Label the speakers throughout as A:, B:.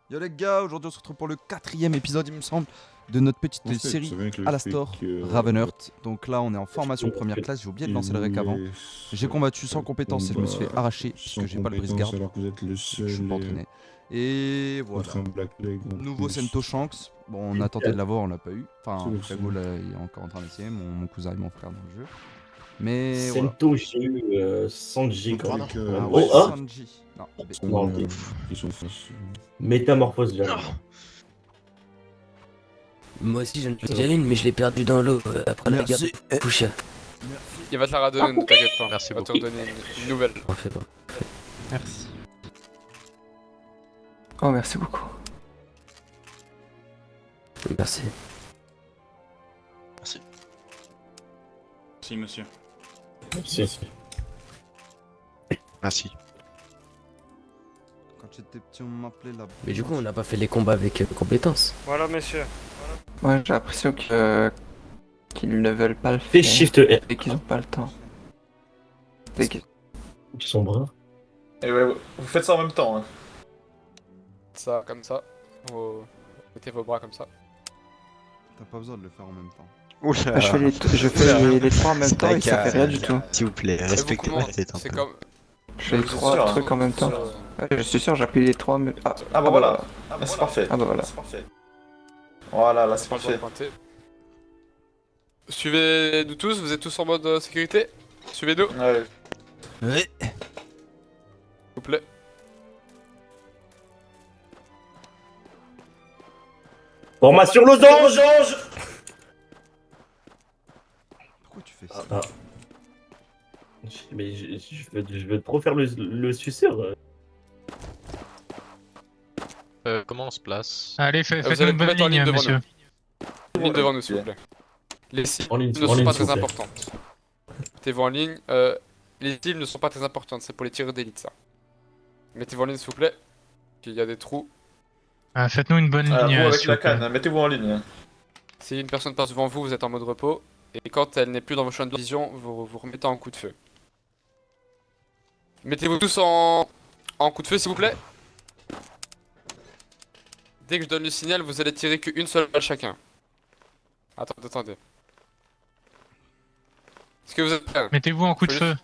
A: Yo les gars, aujourd'hui on se retrouve pour le 4e épisode il me semble de notre petite série Alastor Ravenheart. Donc là on est en formation première classe, j'ai oublié de lancer le rec avant. J'ai combattu sans compétence et je me suis fait arracher puisque j'ai pas le brise-garde. Je suis pas entraîné. Et voilà. Nouveau Sento Shanks. Bon on a tenté de l'avoir, on l'a pas eu. Enfin Frego là il est encore en train d'essayer, mon cousin et mon frère dans le jeu. Mais voilà.
B: Sento, j'ai eu Sanji quand même.
A: Ah ouais,
B: Oh, ah
A: Sanji. Non,
B: Non, Métamorphose jamais.
C: Moi aussi j'en ai déjà une mais je l'ai perdue dans l'eau après la guerre de Pusha.
D: Il va te la redonner, ne t'inquiète pas.
E: Merci
D: Il va te
E: beaucoup.
D: redonner une nouvelle.
C: Parfait, bon.
E: Merci.
F: Oh, merci beaucoup.
C: Merci.
E: Si, monsieur.
B: Si.
E: Merci.
A: Quand j'étais petit on m'appelait la...
C: Mais du coup on n'a pas fait les combats avec compétences.
D: Voilà, messieurs.
F: Ouais, j'ai l'impression qu'ils ne veulent pas le
B: Fais
F: faire
B: Shift R.
F: et qu'ils n'ont pas le temps. Et qu'ils-
B: Ils sont bruns.
G: Et ouais, vous faites ça en même temps. Hein.
D: Ça, comme ça. Vous mettez vos bras comme ça.
A: T'as pas besoin de le faire en même temps.
F: je fais les trois en même temps et ça fait rien du tout.
E: S'il vous plaît,
D: Et vous,
E: respectez
D: comment
E: ma tête un
D: C'est
E: peu.
D: comme.
F: Je fais les
G: C'est
F: trois
G: sûr, hein.
F: trucs en même temps. Ouais, je suis sûr, j'appuie les trois en même temps.
G: Ah bah voilà, c'est parfait.
F: Ah bah voilà.
G: C'est parfait. Voilà, là c'est
D: Pas le droit de
G: parfait.
D: pointer. Suivez-nous tous, vous êtes tous en mode sécurité. Suivez-nous, s'il
G: Ouais.
A: Ouais.
D: vous plaît.
B: Formation losange.
A: Pourquoi tu fais ça?
B: Ah. Mais je veux trop faire le suceur.
E: Comment on se place?
H: Allez,
D: Vous
H: faites
D: allez
H: une
D: vous
H: bonne
D: mettre en
H: ligne,
D: ligne devant
H: monsieur.
D: Une ligne devant nous, s'il vous plaît. Les cibles
B: En ligne,
D: ne
B: en
D: sont
B: ligne,
D: pas
B: s'il vous
D: très
B: plaît.
D: importantes. Mettez-vous en ligne. Les cibles ne sont pas très importantes, c'est pour les tireurs d'élite, ça. Mettez-vous en ligne, s'il vous plaît. Il y a des trous.
H: Faites-nous une bonne ligne,
G: Vous avec
H: s'il
G: la
H: vous plaît.
G: canne, mettez-vous en ligne.
D: Si une personne passe devant vous, vous êtes en mode repos. Et quand elle n'est plus dans vos champs de vision, vous vous remettez en coup de feu. Mettez-vous tous en coup de feu, s'il vous plaît. Dès que je donne le signal, vous allez tirer qu'une seule balle chacun. Attendez. Est-ce que vous êtes prêts?
H: Mettez-vous en coup de feu.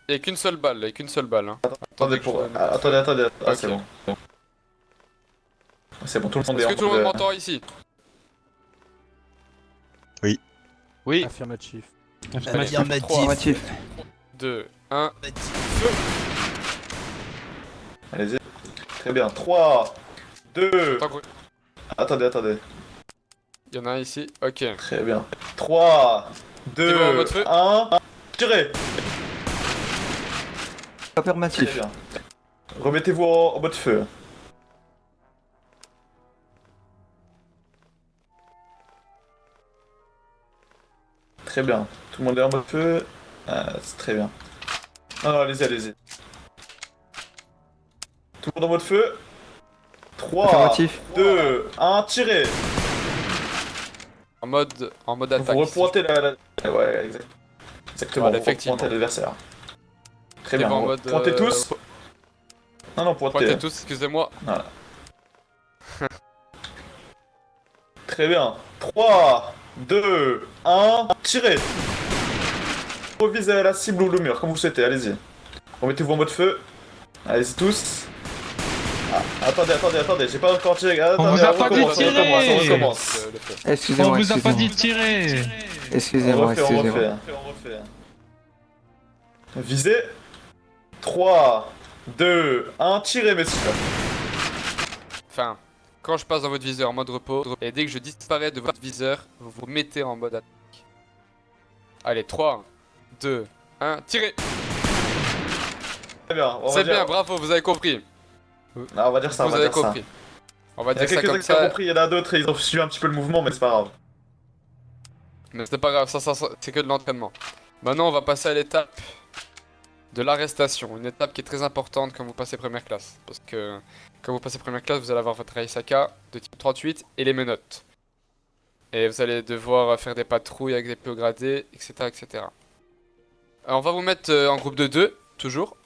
D: Il n'y a qu'une seule balle, hein.
G: Attendez,
D: que je donne-
G: attendez. Ah,
D: Ok.
G: c'est bon. C'est bon, tout le monde est
D: Est-ce
G: en
D: que tout le monde
G: mode,
D: m'entend ici?
E: Oui.
I: Affirmatif.
D: Allez,
F: Affirmatif.
D: 2, 1.
G: Allez-y. Très bien. 3, 2. Attendez.
D: Il y en a un ici, ok.
G: Très bien. 3,
D: C'est bon, en
G: 2,
D: mode feu
G: 1. Tirez. Très
F: Affirmatif.
G: bien. Remettez-vous en mode feu. Très bien. Tout le monde est en mode feu. C'est très bien. Non, allez-y. Tout le monde en mode feu. 3,
F: Affirmatif.
G: 2, 1, tirez.
D: En mode attaque.
G: Vous repointez Ouais, exactement.
D: Voilà,
G: Vous
D: effectivement.
G: repointez l'adversaire. Très
D: Mettez-vous
G: bien.
D: en mode,
G: Pointez tous. Non, pointez.
D: Pointez tous, excusez-moi.
G: Très bien. 3, 2, 1, tirez. Revisez la cible ou le mur, comme vous souhaitez, allez-y. Remettez-vous en mode feu. Allez-y tous. Attendez, j'ai pas encore tiré.
H: On vous a pas dit de
G: On
H: tirer.
G: recommence.
D: Le feu.
H: On
F: Excusez-moi,
H: vous a pas dit
F: excusez-moi.
H: de tirer.
G: On
F: Excusez-moi,
G: refait.
F: excusez-moi.
G: Visez. 3, 2, 1, tirez, messieurs.
D: Enfin, quand je passe dans votre viseur en mode repos, et dès que je disparais de votre viseur, vous vous mettez en mode attaque. Allez, 3, 2, 1, tirez.
G: Très bien,
D: C'est bien, bravo, vous avez compris.
G: Non, on va dire ça,
D: Vous avez compris. On va
G: Il y a
D: dire ça
G: quelques-uns
D: comme
G: qui ont
D: ça.
G: compris, il y en a d'autres, ils ont suivi un petit peu le mouvement, mais c'est pas grave.
D: Mais c'est pas grave, ça c'est que de l'entraînement. Maintenant, on va passer à l'étape de l'arrestation. Une étape qui est très importante quand vous passez première classe. Parce que quand vous passez première classe, vous allez avoir votre Aisaka de type 38 et les menottes. Et vous allez devoir faire des patrouilles avec des PO gradés, etc. Alors, on va vous mettre en groupe de 2, toujours.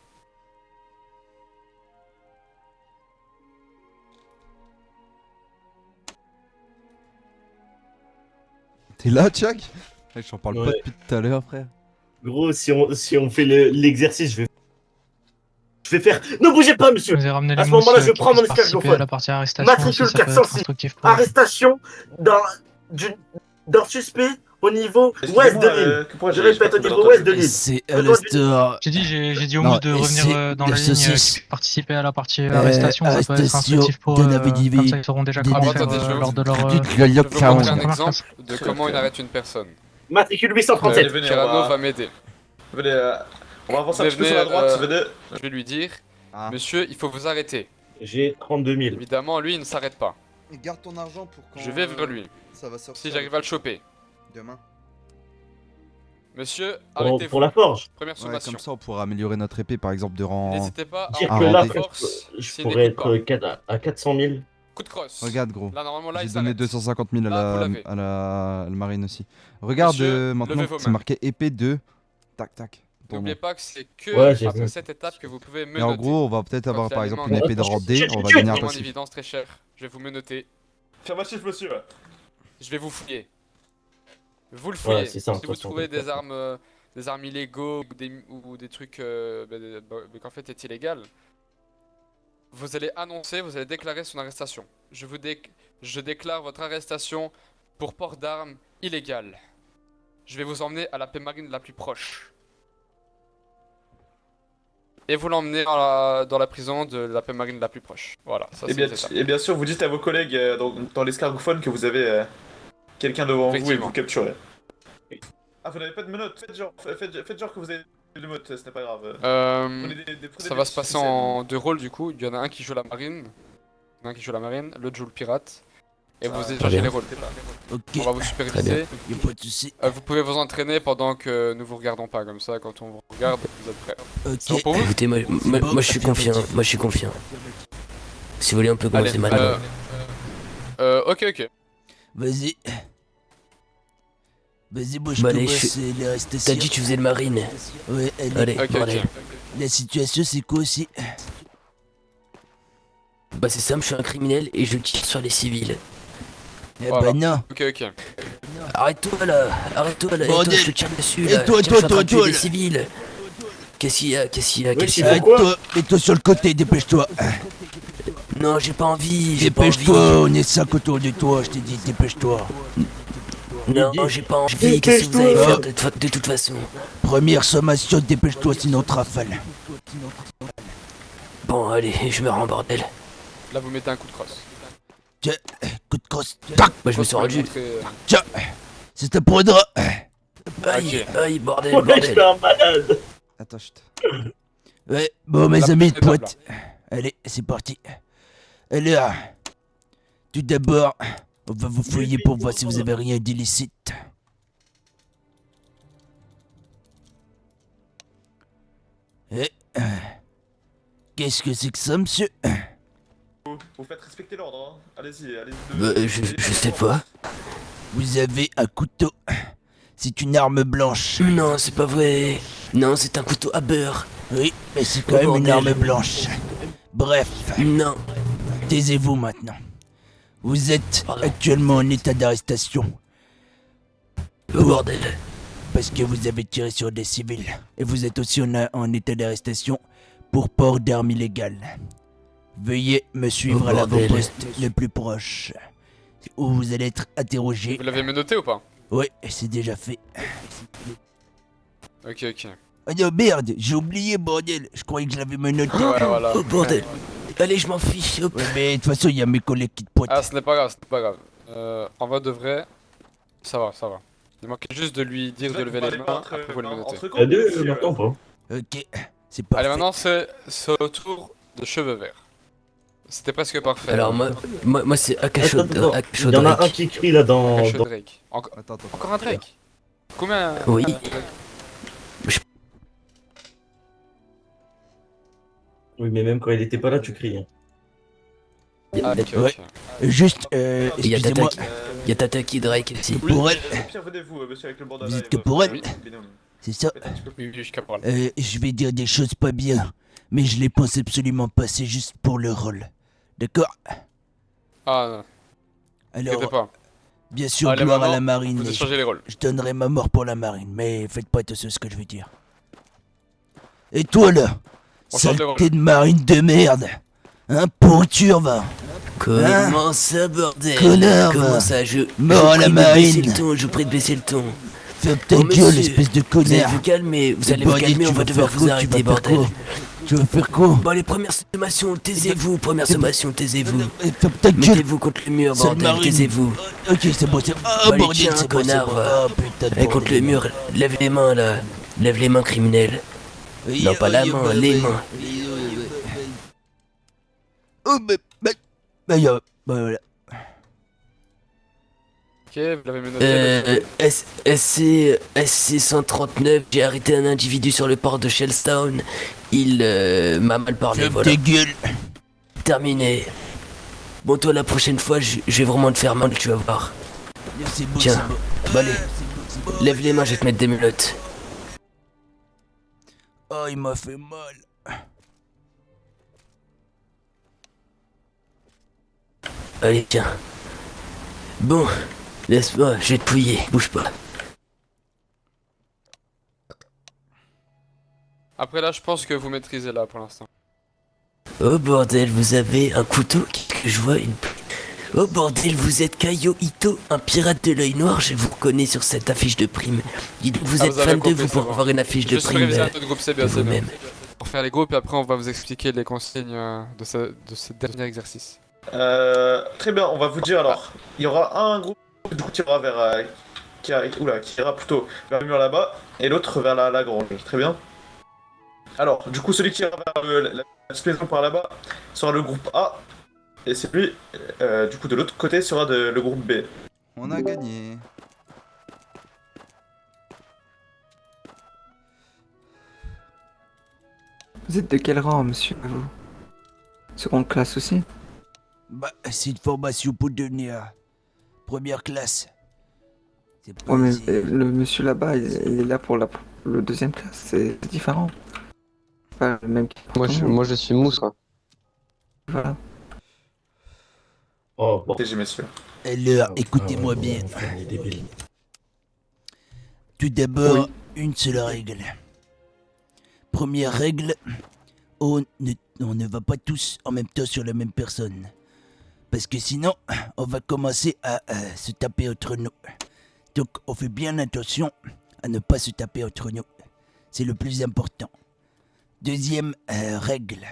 A: T'es là, Chuck? J'en parle pas
B: Ouais.
A: depuis tout à l'heure, frère.
B: Gros, si on fait l'exercice, je vais faire. Ne bougez pas, monsieur.
H: Je vous ai ramené
B: À
H: les
B: ce moment-là,
H: mousses
B: je
H: qui
B: prends mon
H: puissent participer
B: escargophone.
H: à la partie arrestation.
B: Matricule
H: si ça peut être
B: 406.
H: instructif pour vous.
B: Arrestation d'un suspect au niveau ouest de l'île. Je répète, au niveau ouest de l'île.
C: C'est Alastor.
H: J'ai dit aux
A: Non,
H: mousses de
C: et
H: revenir
C: c'est
H: dans la
C: le
H: ligne
C: saucisse.
H: qui puissent participer à la partie arrestation. Ça peut être
C: arrestation
H: instructif pour
C: d'un
H: eux.
C: individu
H: Comme ça, ils sauront déjà quoi
D: Ah,
H: faire
D: attendez, je vais
H: lors de leur.
A: Le
D: Je vais vous montrer un
H: Première
D: exemple
H: classe.
D: de comment il arrête une personne.
B: Matricule 837.
G: Venez,
D: Cyrano
G: on va-
D: va m'aider.
G: Venez, on va avancer un petit peu
D: Venez,
G: sur la droite, venez.
D: Je vais lui dire,
A: Ah.
D: monsieur, il faut vous arrêter.
B: J'ai 32 000.
D: Évidemment, lui, il ne s'arrête pas.
A: Garde ton argent pour quand.
D: Je vais vers lui.
A: Ça va sortir.
D: Si j'arrive à le choper.
A: Demain.
D: Monsieur,
B: Pour
D: arrêtez-vous.
B: la forge.
D: Première
A: Ouais,
D: sommation.
A: comme ça, on pourra améliorer notre épée, par exemple, de rang.
D: N'hésitez pas à
B: Dire
A: Ah,
B: que
D: envoyer
B: là,
D: la force.
B: je
D: s'il
B: pourrais
D: n'écoute pas.
B: être à 400 000.
D: Coup de crosse.
A: Regarde, gros.
D: Là, normalement, là,
A: J'ai
D: il
A: donné
D: s'arrête.
A: 250 000
D: Là, vous l'avez.
A: à la marine aussi. Regarde
D: Monsieur,
A: maintenant,
D: levez vos
A: c'est
D: mains.
A: marqué épée de. Tac, tac. Ton
D: N'oubliez
A: nom.
D: pas que c'est que
B: Ouais, j'ai
D: après
B: vu.
D: cette étape que vous pouvez me
A: Et en
D: noter.
A: gros, on va peut-être
D: Quand
A: avoir
D: il y a
A: par
D: les
A: exemple
D: mains
A: une
D: en
A: épée de
B: ordre.
A: rang D, on va
B: Chut,
A: gagner un
D: Vraiment en
A: passif.
D: évidence très cher. Je vais vous menoter.
G: Affirmatif, monsieur.
D: Je vais vous fouiller. Vous le fouillez.
B: Ouais, c'est ça,
D: Si vous
B: attention,
D: trouvez
B: attention.
D: des armes illégaux ou des trucs qu'en fait est illégal, vous allez annoncer, vous allez déclarer son arrestation. Je déclare votre arrestation pour port d'armes illégal. Je vais vous emmener à la paix marine la plus proche. Et vous l'emmenez dans la prison de la paix marine la plus proche. Voilà, ça c'est les étapes.
G: Et bien sûr, vous dites à vos collègues dans l'escargophone que vous avez quelqu'un devant vous et
D: Effectivement.
G: vous capturez. Ah, vous n'avez pas de menottes, faites genre que vous avez des menottes, ce n'est pas grave. Prenez prenez
D: Ça
G: des
D: va se
G: petits
D: passer
G: ficelles.
D: en deux rôles du coup. Il y en a un qui joue la marine, l'autre joue le pirate. Et vous
G: Très
D: échangez
C: bien.
D: les rôles.
C: Ok,
D: On va vous
C: très bien.
D: superviser.
C: Y'a pas de soucis.
D: Vous pouvez vous entraîner pendant que nous vous regardons pas. Comme ça, quand on vous regarde, vous êtes prêts. C'est bon
C: Ok.
D: pour vous?
C: Écoutez, moi je suis confiant. Moi je suis confiant. Si vous voulez, on peut commencer
D: Allez,
C: maintenant.
D: ok.
C: Vas-y. Vas-y, moi je
D: Bah,
C: commence
D: allez,
C: l'arrestation. T'as dit que tu faisais le marine. Ouais, allez,
D: Ok,
C: bordel.
D: ok.
C: La situation c'est quoi aussi? Bah c'est simple, je suis un criminel et je tire sur les civils. Eh
D: Voilà.
C: bah non.
D: Ok.
C: Arrête-toi là, et toi
D: Bordel.
C: je te tire dessus
D: Et
C: là.
D: toi,
C: Tiens, je suis en train de
D: toi,
C: tuer des
D: là.
C: civils. Qu'est-ce qu'il y a,
I: Arrête-toi, mets-toi sur le côté, dépêche-toi.
C: Non, j'ai pas envie,
I: Dépêche-toi, on est 5 autour de toi, je t'ai dit, dépêche-toi.
C: Non, j'ai pas envie, qu'est-ce que vous allez faire de toute façon?
I: Première sommation, dépêche-toi, sinon on te rafale.
C: Bon, allez, je me rends, bordel.
D: Là, vous mettez un coup de crosse.
I: Tiens, coup de crosse.
C: Bah, je me suis rendu.
I: Tiens, ça t'apprendra.
C: Aïe, aïe, bordel,
B: Ouais,
C: bordel.
B: je suis un malade.
A: Attends, chut.
I: Ouais, bon, mes
A: La
I: amis,
A: prochaine
I: poète. Allez, c'est parti. Alors, tout d'abord, on va vous fouiller pour voir si vous avez rien d'illicite. Et, qu'est-ce que c'est que ça, monsieur?
G: Vous faites respecter l'ordre, hein. Allez-y.
C: Bah, je sais pas.
I: Vous avez un couteau. C'est une arme blanche.
C: Non, c'est pas vrai. Non, c'est un couteau à beurre.
I: Oui, mais c'est quand même une arme blanche. Bref.
C: Non.
I: Taisez-vous maintenant. Vous êtes actuellement en état d'arrestation.
C: Oh bordel.
I: Parce que vous avez tiré sur des civils. Et vous êtes aussi en état d'arrestation pour port d'armes illégales. Veuillez me suivre
C: Oh,
I: à
C: bordel.
I: l'avant-poste le plus proche. Où vous allez être interrogé.
D: Vous l'avez menotté ou pas?
I: Ouais, c'est déjà fait.
D: Ok.
I: Oh non, merde, j'ai oublié, bordel. Je croyais que je l'avais menotté.
D: Ouais, voilà.
C: Oh bordel. Allez, je m'en fiche. Hop.
I: Ouais, mais de toute façon, il y a mes collègues qui te pointent.
D: Ah, ce n'est pas grave. En vrai de vrai, ça va. Il manquait juste de lui dire de lever les mains, après vous le menottez.
B: Allez, maintenant pas.
I: Ok, c'est parfait.
D: Allez, maintenant c'est au tour de cheveux verts. C'était presque parfait.
C: Alors moi c'est Akasho
B: Attends, il y en a un qui crie là dans...
D: Akasho Drake. Encore un Drake? Combien?
C: Oui.
B: Oui, mais même quand il était pas là, tu cries. Hein.
D: Ah, ok.
I: Ouais. Juste,
C: Il y a
I: excusez-moi.
C: Tataki Drake aussi.
I: Pour elle,
G: Pierre, venez-vous, monsieur avec le bandana.
I: vous êtes que pour elle, c'est ça.
D: Oui, je caporal.
I: Je vais dire des choses pas bien, mais je les pense absolument pas, c'est juste pour le rôle. D'accord?
D: Ah, non. T'inquiète
I: Alors,
D: pas.
I: Bien sûr,
D: Allez,
I: gloire à
D: maintenant,
I: la marine.
D: vous
I: mais
D: échangez les rôles.
I: je donnerai ma mort pour la marine, mais faites pas attention à ce que je vais dire. Et toi là,
D: On change les rôles.
I: saleté de marine de merde. Hein, pourriture va.
C: Comment ça, bordel?
I: Connard,
C: Comment
I: va.
C: ça,
I: Mort à la marine.
C: Je vous prie de baisser le ton.
I: Ferme ta
C: Oh,
I: gueule,
C: monsieur,
I: espèce de
C: Vous allez
I: connard.
C: vous calmer, vous
I: C'est
C: allez vous
I: bandit,
C: calmer,
I: tu
C: on va
I: vas
C: devoir
I: faire
C: vous
I: quoi,
C: arrêter,
I: tu vas faire
C: bordel.
I: quoi? Tu vas faire quoi?
C: Bon, les premières sommations, taisez-vous, première sommation, taisez-vous.
I: Ferme ta gueule.
C: Mettez-vous contre le mur,
I: Sale
C: bordel,
I: marine.
C: taisez-vous.
I: Ok, c'est bon, c'est bon. Ah,
C: Bah, allez,
I: bordel,
C: tiens,
I: c'est bon, c'est
C: connard,
I: bon.
C: va.
I: Ah, putain de
C: Allez, contre le
I: bordel.
C: mur, lève les mains, là. Lève les mains, criminel. Non, pas la main, les mains.
I: Oh, voilà.
D: Ok, vous l'avez menotté.
C: SC 139, j'ai arrêté un individu sur le port de Shellstown. Il m'a mal parlé,
I: Ferme
C: voilà.
I: ta gueule.
C: Terminé. Bon, toi, la prochaine fois, je vais vraiment te faire mal, tu vas voir.
I: C'est beau,
C: Tiens,
I: c'est beau.
C: bah allez, lève les mains, je vais te mettre des menottes.
I: Oh, il m'a fait mal.
C: Allez, tiens. Bon, laisse-moi, je vais te pouiller, bouge pas.
D: Après là, je pense que vous maîtrisez là pour l'instant.
C: Oh bordel, vous avez un couteau que je vois une... Oh bordel, vous êtes Kaio Ito, un pirate de l'œil noir, je vous reconnais sur cette affiche de prime. Dites donc, vous
D: Ah,
C: êtes
D: vous avez
C: fan de
D: compris,
C: vous
D: c'est
C: pour
D: bon.
C: avoir une affiche de
D: Juste
C: prime
D: réviser un peu de groupe, c'est bien, c'est bien.
C: vous-même.
D: Pour faire les groupes et après on va vous expliquer les consignes de ce dernier exercice.
G: Très bien, on va vous dire alors. Il y aura un groupe du coup, qui ira vers. Qui ira plutôt vers le mur là-bas, et l'autre vers la grange. Très bien. Alors, du coup, celui qui ira vers la explosion par là-bas sera le groupe A, et celui du coup de l'autre côté sera le groupe B.
A: On a gagné.
F: Vous êtes de quel rang, monsieur, vous? Seconde classe aussi?
I: Bah, c'est une formation pour devenir première classe. C'est pas
F: Ouais, mais
I: ici.
F: le monsieur là-bas, il est là pour le deuxième classe, c'est différent. Pas le même.
J: Moi je suis mousse. Hein.
F: Voilà.
B: Oh, bon.
G: Protégez, messieurs.
I: Alors, écoutez-moi bien. Tout d'abord, une seule règle. Première règle, on ne va pas tous en même temps sur la même personne. Parce que sinon, on va commencer à se taper entre nous. Donc, on fait bien attention à ne pas se taper entre nous. C'est le plus important. Deuxième règle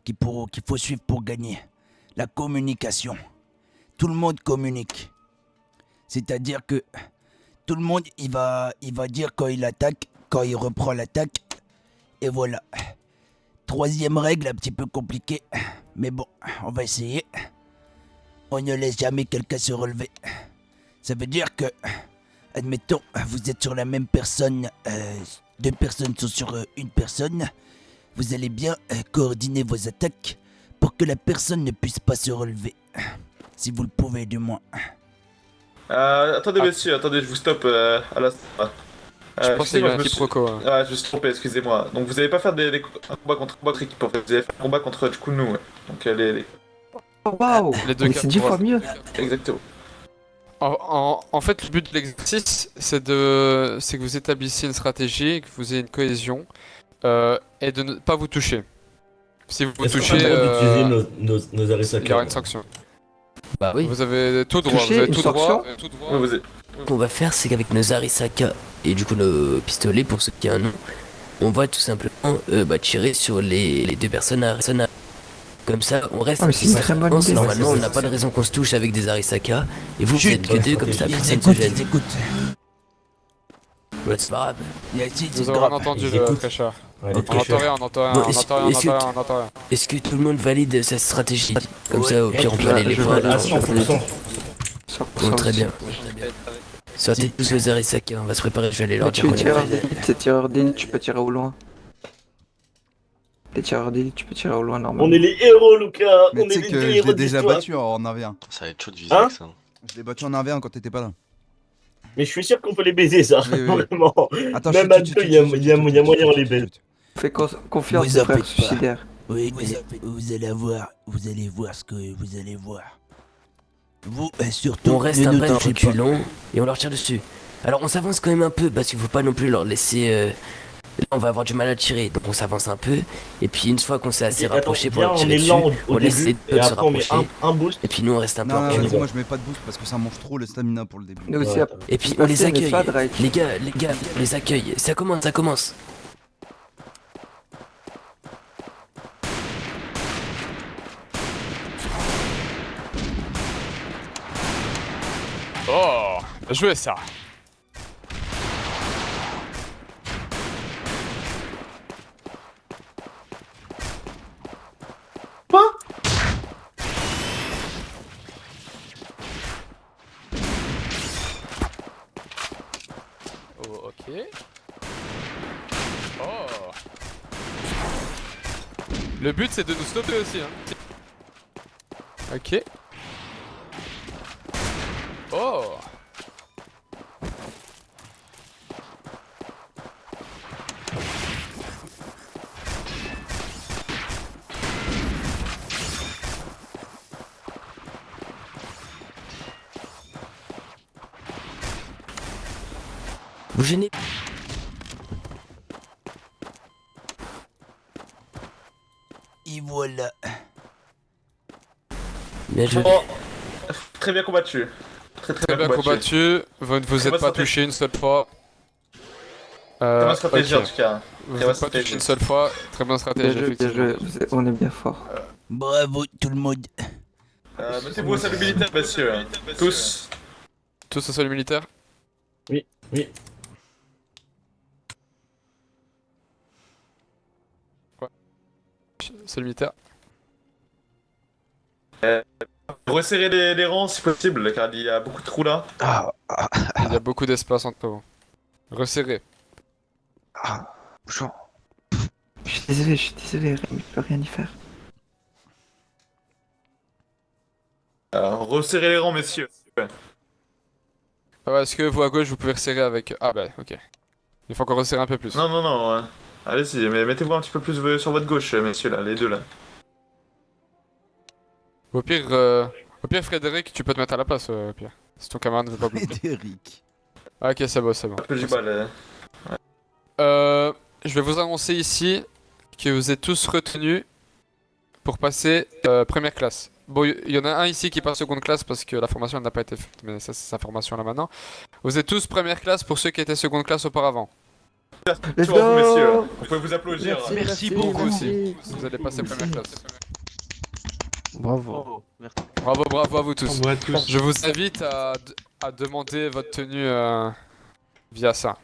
I: qu'il faut suivre pour gagner. La communication. Tout le monde communique. C'est-à-dire que tout le monde, il va dire quand il attaque, quand il reprend l'attaque. Et voilà. Troisième règle, un petit peu compliquée. Mais bon, on va essayer. On ne laisse jamais quelqu'un se relever. Ça veut dire que, admettons, vous êtes sur la même personne, deux personnes sont sur une personne. Vous allez bien coordonner vos attaques pour que la personne ne puisse pas se relever. Si vous le pouvez, du moins.
G: Attendez, messieurs, attendez, je vous stoppe à la.
D: Je pense qu'il y a eu un
G: excusez-moi,
D: quiproquo. hein.
G: Ah, je me suis trompé, excusez-moi. Donc vous allez pas faire un combat contre votre équipe, en fait. Vous allez faire un combat contre du coup nous. Ouais. Donc
F: Oh, waouh!
D: Les deux
F: Mais
D: cartes
F: c'est 10 fois
D: droites.
F: mieux!
G: Exactement.
D: En fait, le but de l'exercice, c'est que vous établissiez une stratégie, que vous ayez une cohésion, et de ne pas vous toucher. Si vous vous
B: Est-ce qu'on
D: touchez,
B: a le droit d'utiliser nos
D: il y
B: Arisaka
D: aura une sanction.
C: Bah oui.
D: Vous avez tout droit,
F: Toucher,
D: vous avez
F: une
D: tout droit.
F: sanction
D: vous avez tout droit.
G: Ouais, vous êtes-
C: Ce qu'on va faire, c'est qu'avec nos Arisaka et du coup nos pistolets, pour ceux qui ont un nom, on va tout simplement tirer sur les deux personnes à Arisaka. Comme ça, on reste
F: Ah, mais c'est une très bonne idée.
C: Normalement,
B: Ouais,
C: on
B: c'est
C: n'a
B: ça,
C: pas de raison qu'on se touche avec des Arisaka. Et vous, vous
I: Chut,
C: êtes que deux, comme ça,
I: Ils
C: personne se
I: écoutent,
C: gêne.
I: ils écoutent.
C: Ouais, c'est pas grave.
D: Vous avez rien entendu, le Créchard.
B: Ouais,
D: On
B: les
D: entend
B: tricheurs.
D: rien, on entend rien,
C: Bon,
D: on entend rien, on
C: est-ce que
D: entend rien, on entend rien.
C: Est-ce que tout le monde valide cette stratégie? Comme
I: Ouais.
C: ça, au pire, on peut aller les
F: je
C: voir.
F: valide.
B: À 100%.
F: 100%
C: Bon, très
F: aussi.
C: bien. Sortez tous les Arisaka, on va se préparer, je vais aller leur
F: Mais
C: dire
F: tu
C: qu'on
F: es
C: est
F: tireur
C: prêts.
F: d'élite, c'est tireur d'élite, tu peux tirer au loin. T'es tireur d'élite, tu peux tirer au loin normalement.
B: On est les héros, Lucas.
A: Mais
B: On
A: tu
B: est
A: sais
B: les
A: que je
B: héros
A: l'ai
B: de
A: déjà
B: l'histoire.
A: battu en 1v1.
E: Ça va être chaud de viser
B: Hein
E: avec ça.
A: Je l'ai battu en 1v1 quand t'étais pas là.
B: Mais je suis sûr qu'on peut les baiser, ça.
A: Oui, oui.
B: Vraiment.
A: Attends,
B: Même
A: chut,
B: à
A: chut,
B: deux,
A: chut,
B: il y a
A: chut, chut,
B: moyen,
A: chut,
B: on
A: chut,
B: les
A: chut,
B: baise.
A: chut.
F: Fais confiance,
I: Vous en
F: frère
I: faites pas.
F: suicidaire.
I: Oui, vous allez voir, vous allez voir ce que vous allez voir. Vous, surtout,
C: On reste
I: ne
C: un
I: nous
C: peu de
I: touchez pas.
C: reculons et on leur tire dessus. Alors on s'avance quand même un peu parce qu'il faut pas non plus leur laisser... Là on va avoir du mal à tirer, donc on s'avance un peu. Et puis une fois qu'on s'est assez rapproché pour leur tirer dessus, on laisse les deux se rapprocher.
B: un boost.
C: Et puis nous on reste un peu
A: Non,
C: reculés.
A: vas-y, moi je mets pas de boost parce que ça mange trop le stamina pour le début.
F: Nous aussi, après.
C: Et puis on les
F: Passez, mais
C: accueille.
F: pas Drake.
C: Les gars, on les accueille. Ça commence, ça commence.
D: Oh, bien joué ça. Oh, ok. Oh. Le but c'est de nous stopper aussi, hein. Ok. Oh.
C: Vous gênez.
I: Et voilà.
C: Bien joué.
G: Bon, très bien combattu.
D: Très bien combattu. Vous ne vous
G: Très
D: êtes
G: bonne
D: pas
G: stratégie.
D: touché une seule fois.
G: Très bonne stratégie
D: ok.
G: en tout cas.
D: Vous
G: Très
D: n'êtes
G: bonne
D: pas touché
G: stratégie.
D: une seule fois. Très bonne
F: Bien
D: stratégie,
F: joué, bien
D: effectivement.
F: joué. On est bien fort.
I: Bravo tout le monde.
G: Mettez-vous au salut militaire, messieurs. Tous.
D: Tous au salut militaire.
B: Oui.
D: Salut militaire.
G: Resserrez les rangs si possible, car il y a beaucoup de trous là.
D: Il y a beaucoup d'espace entre vous. Resserrez.
F: Je suis désolé, Rémi, je peux rien y faire.
G: Resserrez les rangs, messieurs.
D: Ah ouais, est-ce que vous à gauche vous pouvez resserrer avec... Ah bah ok. Il faut encore resserrer un peu plus.
G: Non. Allez-y, mais mettez-vous un petit peu plus sur votre gauche, messieurs là, les deux là.
D: Au pire, Frédéric, tu peux te mettre à la place, au pire. Si ton camarade ne veut pas bouger.
A: Frédéric.
D: Ah, ok, c'est bon, c'est bon.
G: Un peu du mal.
D: Je vais vous annoncer ici que vous êtes tous retenus pour passer première classe. Bon, il y en a un ici qui passe seconde classe parce que la formation n'a pas été faite, mais ça c'est sa formation là maintenant. Vous êtes tous première classe pour ceux qui étaient seconde classe auparavant.
F: Let's
G: Bonjour à vous,
F: go.
G: messieurs. Vous pouvez vous applaudir.
H: Merci
D: Vous
H: beaucoup.
D: aussi, vous allez passer première classe.
J: Bravo.
D: Bravo à vous tous. Je vous invite à demander votre tenue via ça.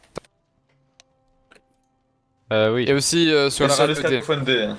E: Oui.
D: Et aussi sur
G: Et
D: la
G: sur les
D: radio.
G: Skype